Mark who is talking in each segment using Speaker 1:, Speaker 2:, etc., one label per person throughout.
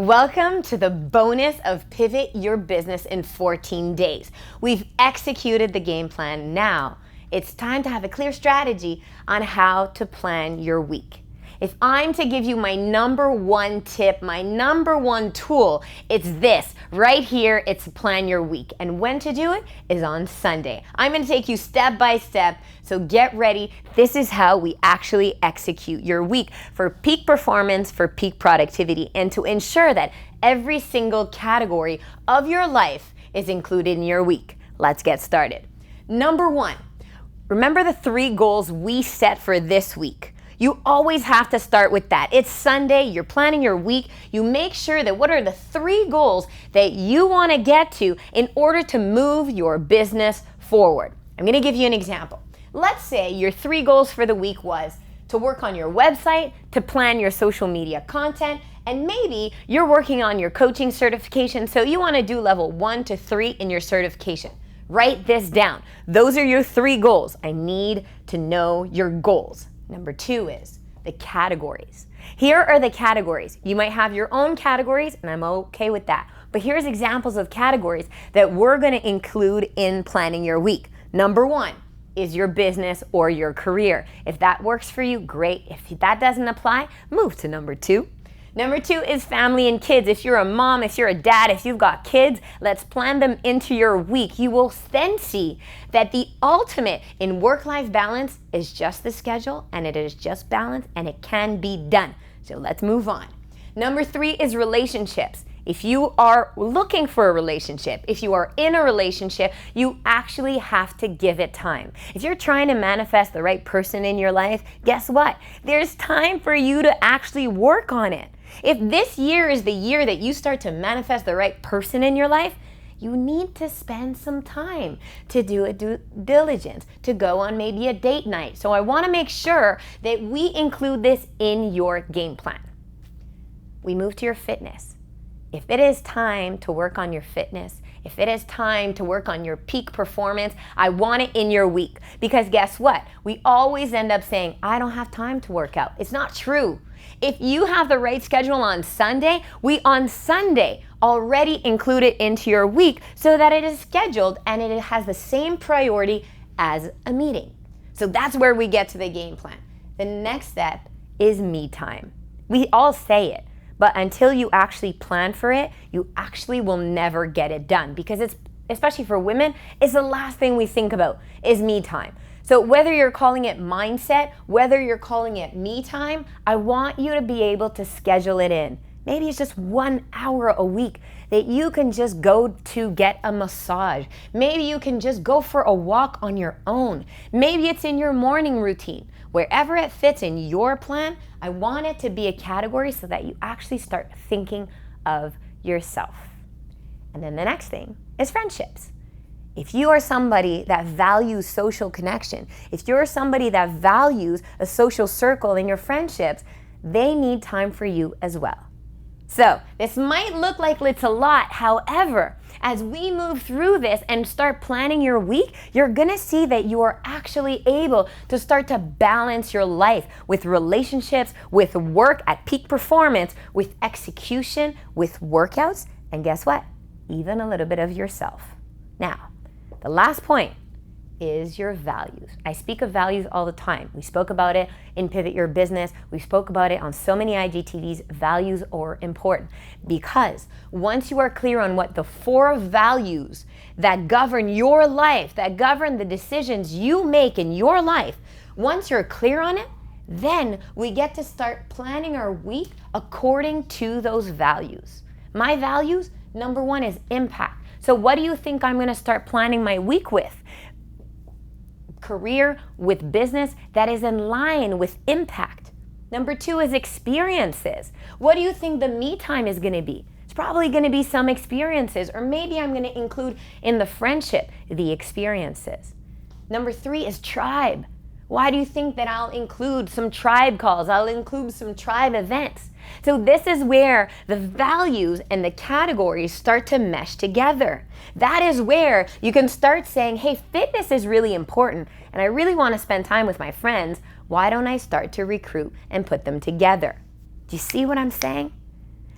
Speaker 1: Welcome to the bonus of Pivot Your Business in 14 days. We've executed the game plan. Now it's time to have a clear strategy on how to plan your week. If I'm to give you my number one tip, my number one tool, it's this right here. It's plan your week. And when to do it is on Sunday. I'm going to take you step by step. So get ready. This is how we actually execute your week for peak performance, for peak productivity, and to ensure that every single category of your life is included in your week. Let's get started. Number one, remember the 3 goals we set for this week. You always have to start with that. It's Sunday, you're planning your week. You make sure that what are the 3 goals that you want to get to in order to move your business forward. I'm going to give you an example. Let's say your 3 goals for the week was to work on your website, to plan your social media content, and maybe you're working on your coaching certification, so you want to do level 1 to 3 in your certification. Write this down. Those are your 3 goals. I need to know your goals. Number 2 is the categories. Here are the categories. You might have your own categories, and I'm okay with that. But here's examples of categories that we're going to include in planning your week. Number 1 is your business or your career. If that works for you, great. If that doesn't apply, move to number 2. Number 2 is family and kids. If you're a mom, if you're a dad, if you've got kids, let's plan them into your week. You will then see that the ultimate in work-life balance is just the schedule, and it is just balance, and it can be done. So let's move on. Number 3 is relationships. If you are looking for a relationship, if you are in a relationship, you actually have to give it time. If you're trying to manifest the right person in your life, guess what? There's time for you to actually work on it. If this year is the year that you start to manifest the right person in your life, you need to spend some time to do a due diligence, to go on maybe a date night. So I want to make sure that we include this in your game plan. We move to your fitness. If it is time to work on your fitness, if it is time to work on your peak performance, I want it in your week. Because guess what? We always end up saying, I don't have time to work out. It's not true. If you have the right schedule on Sunday, we on Sunday already include it into your week so that it is scheduled and it has the same priority as a meeting. So that's where we get to the game plan. The next step is me time. We all say it. But until you actually plan for it, you actually will never get it done because it's, especially for women, it's the last thing we think about is me time. So whether you're calling it mindset, whether you're calling it me time, I want you to be able to schedule it in. Maybe it's just 1 hour a week that you can just go to get a massage. Maybe you can just go for a walk on your own. Maybe it's in your morning routine. Wherever it fits in your plan, I want it to be a category so that you actually start thinking of yourself. And then the next thing is friendships. If you are somebody that values social connection, if you're somebody that values a social circle in your friendships, they need time for you as well. So this might look like it's a lot. However, as we move through this and start planning your week, you're gonna see that you are actually able to start to balance your life with relationships, with work at peak performance, with execution, with workouts, and guess what? Even a little bit of yourself. Now, the last point is your values. I speak of values all the time. We spoke about it in Pivot Your Business. We spoke about it on so many IGTVs. Values are important because once you are clear on what the 4 values that govern your life, that govern the decisions you make in your life, once you're clear on it, then we get to start planning our week according to those values. My values, number 1 is impact. So what do you think I'm going to start planning my week with? Career with business that is in line with impact. Number 2 is experiences. What do you think the me time is going to be? It's probably going to be some experiences, or maybe I'm going to include in the friendship the experiences. Number 3 is tribe. Why do you think that I'll include some tribe calls? I'll include some tribe events. So this is where the values and the categories start to mesh together. That is where you can start saying, hey, fitness is really important and I really want to spend time with my friends. Why don't I start to recruit and put them together? Do you see what I'm saying?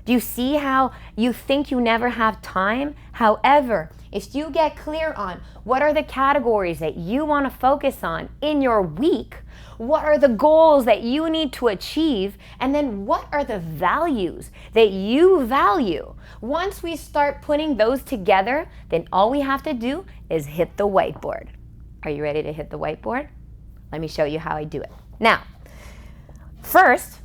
Speaker 1: Do you see how you think you never have time? However, if you get clear on what are the categories that you want to focus on in your week, what are the goals that you need to achieve, and then what are the values that you value? Once we start putting those together, then all we have to do is hit the whiteboard. Are you ready to hit the whiteboard? Let me show you how I do it. Now, first,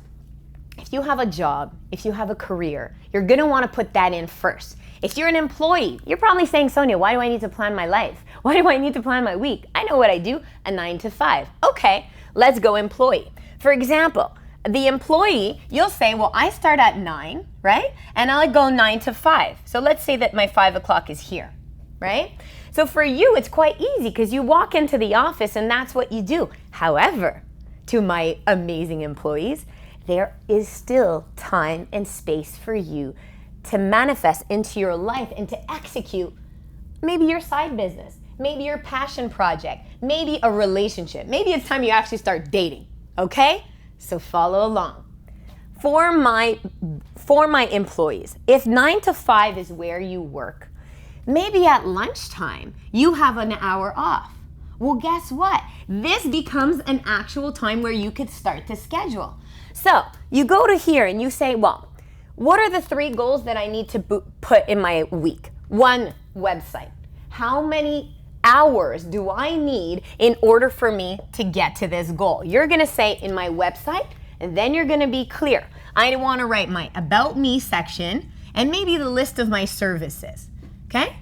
Speaker 1: if you have a job, if you have a career, you're gonna wanna put that in first. If you're an employee, you're probably saying, Sonia, why do I need to plan my life? Why do I need to plan my week? I know what I do, a 9 to 5. Okay, let's go employee. For example, the employee, you'll say, well, I start at 9, right? And I'll go 9 to 5. So let's say that my 5 o'clock is here, right? So for you, it's quite easy because you walk into the office and that's what you do. However, to my amazing employees, there is still time and space for you to manifest into your life and to execute maybe your side business, maybe your passion project, maybe a relationship. Maybe it's time you actually start dating, okay? So follow along. For my employees, if 9 to 5 is where you work, maybe at lunchtime you have an hour off. Well, guess what? This becomes an actual time where you could start to schedule. So you go to here and you say, well, what are the 3 goals that I need to put in my week? 1, website. How many hours do I need in order for me to get to this goal? You're gonna say in my website, and then you're gonna be clear. I wanna write my About Me section and maybe the list of my services, okay?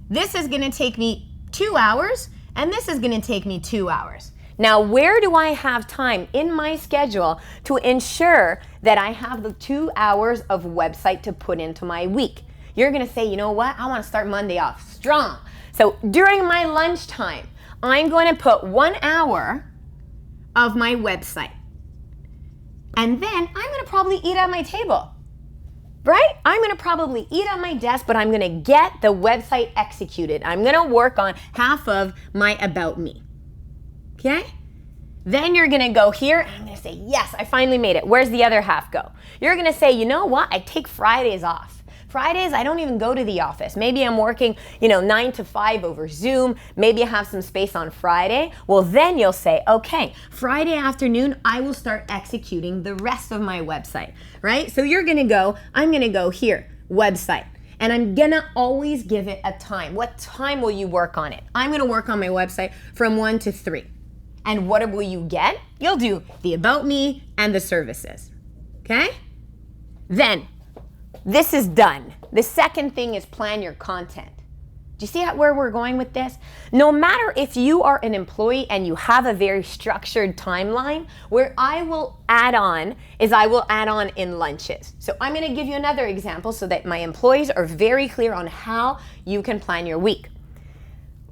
Speaker 1: This is gonna take me 2 hours, and this is gonna take me 2 hours. Now, where do I have time in my schedule to ensure that I have the 2 hours of website to put into my week? You're gonna say, you know what? I wanna start Monday off strong. So during my lunchtime, I'm going to put 1 hour of my website. And then I'm going to probably eat at my table, right? I'm going to probably eat at my desk, but I'm going to get the website executed. I'm going to work on half of my About Me, okay? Then you're going to go here, and I'm going to say, yes, I finally made it. Where's the other half go? You're going to say, you know what? I take Fridays off. Fridays, I don't even go to the office. Maybe I'm working, 9 to 5 over Zoom. Maybe I have some space on Friday. Well, then you'll say, okay, Friday afternoon, I will start executing the rest of my website, right? So you're gonna go, I'm gonna go here, website. And I'm gonna always give it a time. What time will you work on it? I'm gonna work on my website from 1 to 3. And what will you get? You'll do the About Me and the services, okay? Then, this is done. The second thing is plan your content. Do you see where we're going with this? No matter if you are an employee and you have a very structured timeline, where I will add on in lunches. So I'm going to give you another example so that my employees are very clear on how you can plan your week.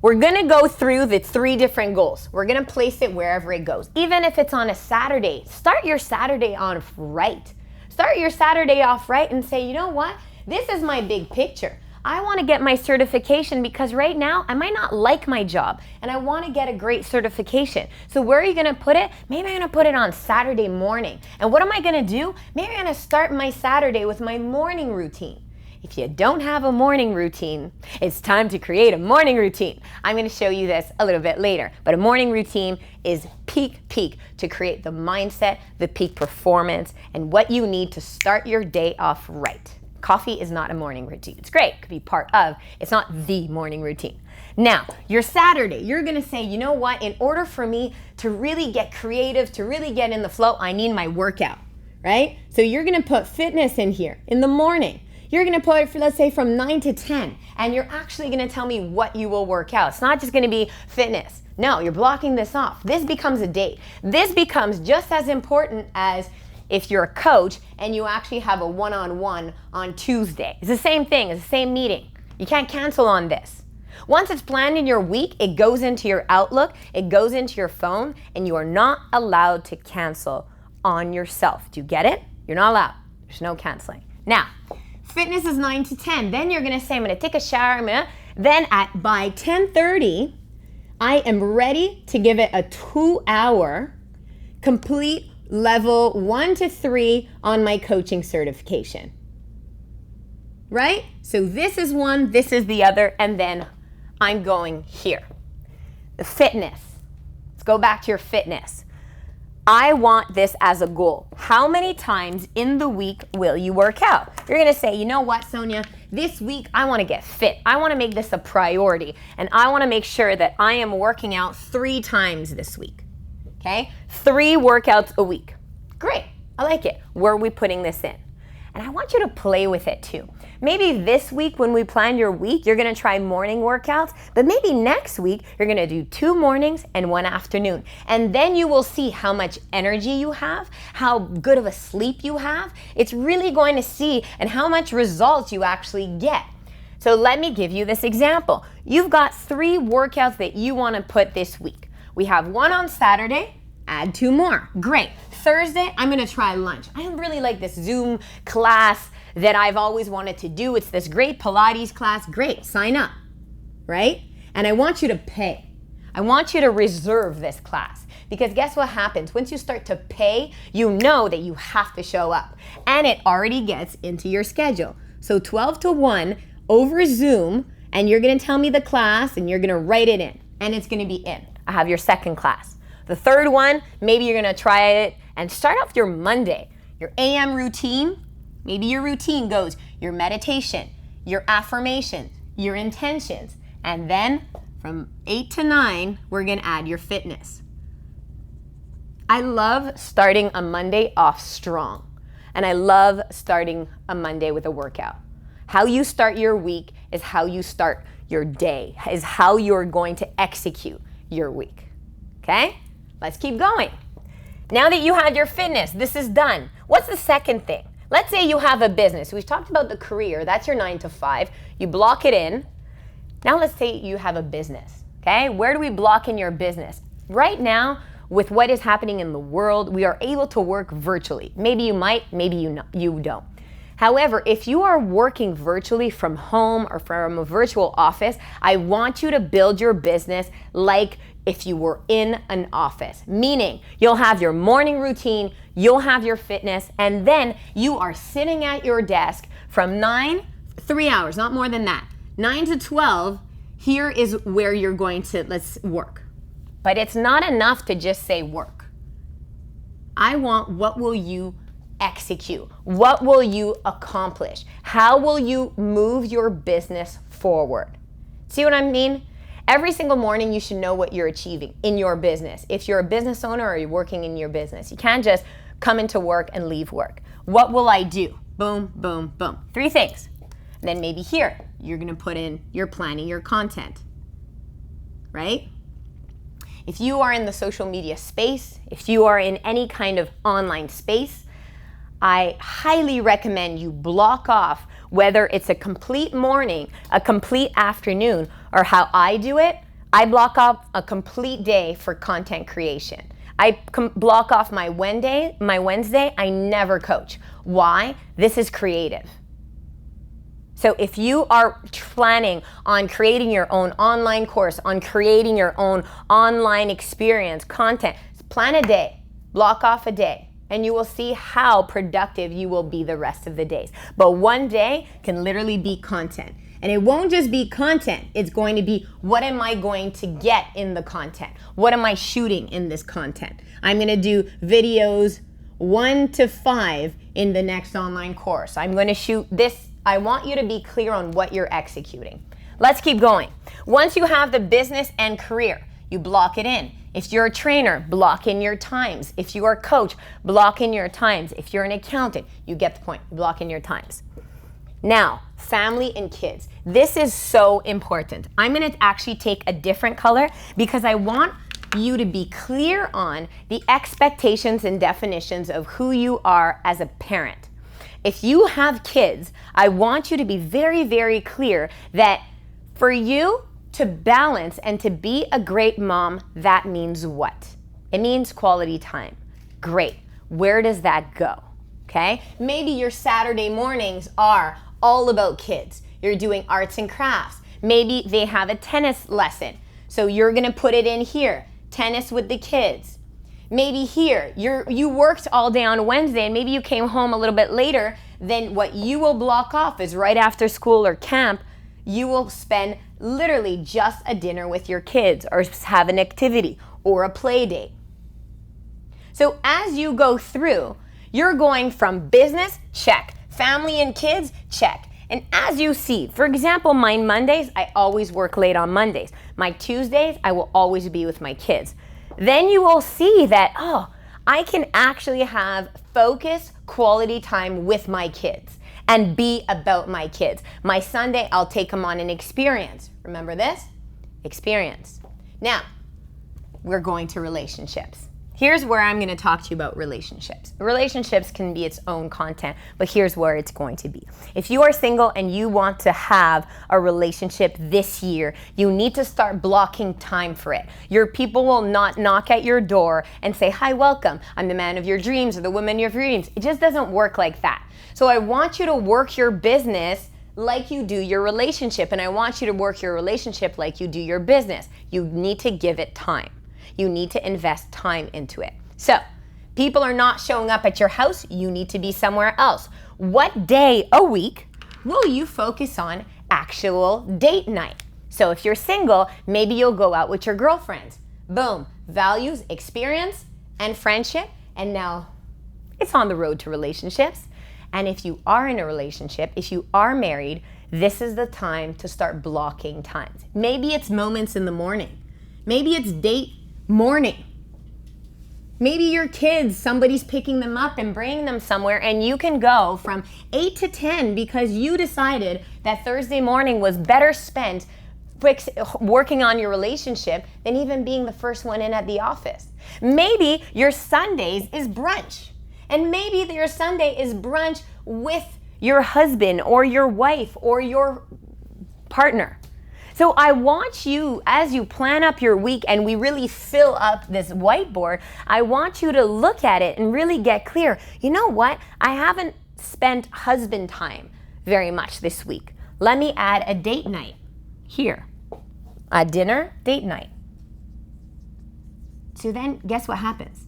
Speaker 1: We're going to go through the 3 different goals. We're going to place it wherever it goes. Even if it's on a Saturday, start your Saturday off right. Start your Saturday off right and say, you know what? This is my big picture. I want to get my certification because right now I might not like my job and I want to get a great certification. So where are you going to put it? Maybe I'm going to put it on Saturday morning. And what am I going to do? Maybe I'm going to start my Saturday with my morning routine. If you don't have a morning routine, it's time to create a morning routine. I'm going to show you this a little bit later, but a morning routine is peak to create the mindset, the peak performance, and what you need to start your day off right. Coffee is not a morning routine. It's great, it could be part of, it's not the morning routine. Now, your Saturday, you're going to say, you know what, in order for me to really get creative, to really get in the flow, I need my workout, right? So you're going to put fitness in here in the morning. You're gonna put it, let's say, from 9 to 10, and you're actually gonna tell me what you will work out. It's not just gonna be fitness. No, you're blocking this off. This becomes a date. This becomes just as important as if you're a coach and you actually have a one-on-one on Tuesday. It's the same thing, it's the same meeting. You can't cancel on this. Once it's planned in your week, it goes into your Outlook, it goes into your phone, and you are not allowed to cancel on yourself. Do you get it? You're not allowed. There's no canceling. Now, fitness is 9 to 10. Then you're gonna say, I'm gonna take a shower. Then by 10:30, I am ready to give it a 2-hour complete level 1 to 3 on my coaching certification. right? So this is one, this is the other, and then I'm going here. The fitness. Let's go back to your fitness. I want this as a goal. How many times in the week will you work out? You're gonna say, you know what, Sonia? This week I wanna get fit. I wanna make this a priority, and I wanna make sure that I am working out 3 times this week, okay? 3 workouts a week. Great, I like it. Where are we putting this in? And I want you to play with it too. Maybe this week when we plan your week, you're gonna try morning workouts, but maybe next week you're gonna do 2 mornings and 1 afternoon. And then you will see how much energy you have, how good of a sleep you have. It's really going to see and how much results you actually get. So let me give you this example. You've got 3 workouts that you wanna put this week. We have 1 on Saturday, add 2 more. Great. Thursday, I'm gonna try lunch. I really like this Zoom class that I've always wanted to do. It's this great Pilates class. Great, sign up, right? And I want you to pay. I want you to reserve this class, because guess what happens? Once you start to pay, you know that you have to show up, and it already gets into your schedule. So 12 to 1 over Zoom, and you're gonna tell me the class and you're gonna write it in, and it's gonna be in. I have your second class. The third one, maybe you're gonna try it and start off your Monday, your AM routine. Maybe your routine goes your meditation, your affirmations, your intentions, and then from 8 to 9, we're gonna add your fitness. I love starting a Monday off strong, and I love starting a Monday with a workout. How you start your week is how you start your day, is how you're going to execute your week, okay? Let's keep going. Now that you have your fitness, this is done. What's the second thing? Let's say you have a business. We've talked about the career. That's your 9 to 5. You block it in. Now let's say you have a business, okay? Where do we block in your business? Right now, with what is happening in the world, we are able to work virtually. Maybe you might, maybe you don't. However, if you are working virtually from home or from a virtual office, I want you to build your business like if you were in an office, meaning you'll have your morning routine, you'll have your fitness, and then you are sitting at your desk from 3 hours, not more than that, 9 to 12, here is where you're going to, let's work. But it's not enough to just say work. I want, what will you execute? What will you accomplish? How will you move your business forward? See what I mean? Every single morning you should know what you're achieving in your business. If you're a business owner or you're working in your business, you can't just come into work and leave work. What will I do? Boom, boom, boom. 3 things. And then maybe here, you're gonna put in, you're planning your content, right? If you are in the social media space, if you are in any kind of online space, I highly recommend you block off, whether it's a complete morning, a complete afternoon, or how I do it, I block off a complete day for content creation. I block off my Wednesday, I never coach. Why? This is creative. So if you are planning on creating your own online course, on creating your own online experience, content, plan a day, block off a day, and you will see how productive you will be the rest of the days. But one day can literally be content. And it won't just be content, it's going to be, what am I going to get in the content? What am I shooting in this content? I'm gonna do videos 1 to 5 in the next online course. I'm gonna shoot this. I want you to be clear on what you're executing. Let's keep going. Once you have the business and career, you block it in. If you're a trainer, block in your times. If you are a coach, block in your times. If you're an accountant, you get the point, block in your times. Now, family and kids. This is so important. I'm gonna actually take a different color because I want you to be clear on the expectations and definitions of who you are as a parent. If you have kids, I want you to be very, very clear that for you to balance and to be a great mom, that means what? It means quality time. Great. Where does that go? Okay? Maybe your Saturday mornings are all about kids. You're doing arts and crafts. Maybe they have a tennis lesson. So you're gonna put it in here, tennis with the kids. Maybe here, you worked all day on Wednesday and maybe you came home a little bit later. Then what you will block off is right after school or camp, you will spend literally just a dinner with your kids or have an activity or a play date. So as you go through, you're going from business, check. Family and kids, check. And as you see, for example, my Mondays, I always work late on Mondays. My Tuesdays, I will always be with my kids. Then you will see that, oh, I can actually have focused quality time with my kids and be about my kids. My Sunday, I'll take them on an experience. Remember this? Experience. Now, we're going to relationships. Here's where I'm going to talk to you about relationships. Relationships can be its own content, but here's where it's going to be. If you are single and you want to have a relationship this year, you need to start blocking time for it. Your people will not knock at your door and say, hi, welcome, I'm the man of your dreams or the woman of your dreams. It just doesn't work like that. So I want you to work your business like you do your relationship, and I want you to work your relationship like you do your business. You need to give it time. You need to invest time into it. So, people are not showing up at your house, you need to be somewhere else. What day a week will you focus on actual date night? So if you're single, maybe you'll go out with your girlfriends. Boom, values, experience, and friendship, and now it's on the road to relationships. And if you are in a relationship, if you are married, this is the time to start blocking times. Maybe it's moments in the morning. Maybe it's date morning. Maybe your kids, somebody's picking them up and bringing them somewhere, and you can go from 8 to 10 because you decided that Thursday morning was better spent working on your relationship than even being the first one in at the office. Maybe your Sundays is brunch, and maybe your Sunday is brunch with your husband or your wife or your partner. So I want you, as you plan up your week and we really fill up this whiteboard, I want you to look at it and really get clear. You know what? I haven't spent husband time very much this week. Let me add a date night here. A dinner, date night. So then guess what happens?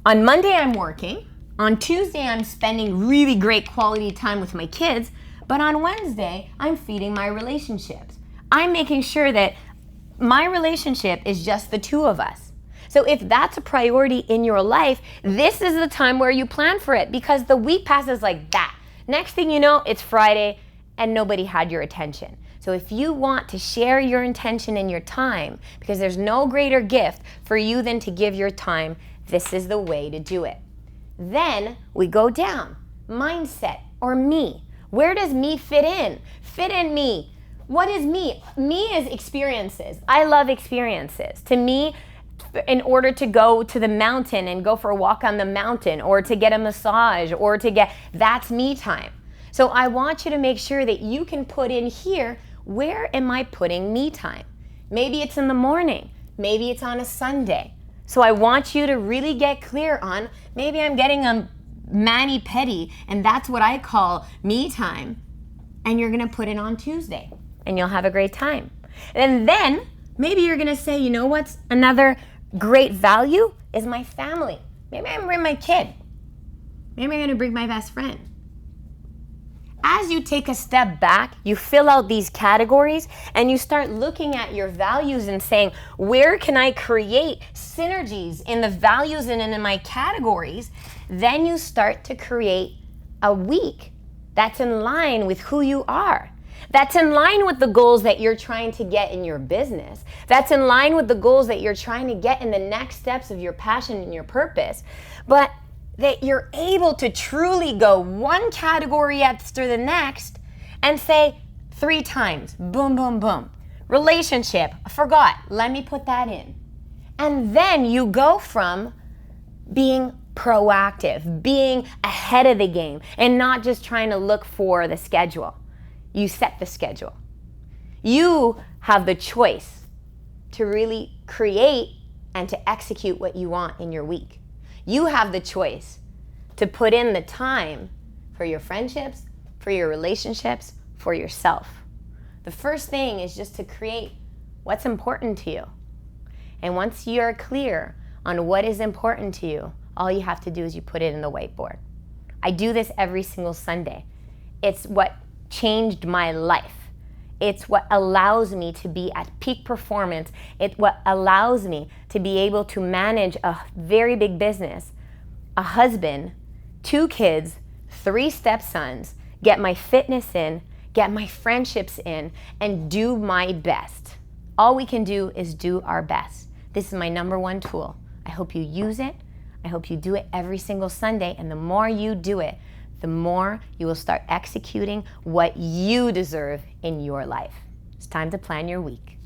Speaker 1: On Monday, I'm working. On Tuesday, I'm spending really great quality time with my kids. But on Wednesday, I'm feeding my relationships. I'm making sure that my relationship is just the two of us. So if that's a priority in your life, this is the time where you plan for it, because the week passes like that. Next thing you know, it's Friday and nobody had your attention. So if you want to share your intention and your time, because there's no greater gift for you than to give your time, this is the way to do it. Then we go down. Mindset or me. Where does me fit in? Fit in me. What is me? Me is experiences. I love experiences. To me, in order to go to the mountain and go for a walk on the mountain, or to get a massage, or that's me time. So I want you to make sure that you can put in here, where am I putting me time? Maybe it's in the morning. Maybe it's on a Sunday. So I want you to really get clear on, maybe I'm getting a mani-pedi, and that's what I call me time, and you're gonna put it on Tuesday, and you'll have a great time. And then maybe you're gonna say, you know what's another great value is my family. Maybe I'm gonna bring my kid. Maybe I'm gonna bring my best friend. As you take a step back, you fill out these categories and you start looking at your values and saying, where can I create synergies in the values and in my categories? Then you start to create a week that's in line with who you are. That's in line with the goals that you're trying to get in your business. That's in line with the goals that you're trying to get in the next steps of your passion and your purpose. But that you're able to truly go one category after the next and say 3 times, boom, boom, boom. Relationship, I forgot, let me put that in. And then you go from being proactive, being ahead of the game, and not just trying to look for the schedule. You set the schedule. You have the choice to really create and to execute what you want in your week. You have the choice to put in the time for your friendships, for your relationships, for yourself. The first thing is just to create what's important to you. And once you're clear on what is important to you, all you have to do is you put it in the whiteboard. I do this every single Sunday. It's what changed my life. It's what allows me to be at peak performance. It's what allows me to be able to manage a very big business, a husband, 2 kids, 3 stepsons, get my fitness in, get my friendships in, and do my best. All we can do is do our best. This is my #1 tool. I hope you use it. I hope you do it every single Sunday, and the more you do it, the more you will start executing what you deserve in your life. It's time to plan your week.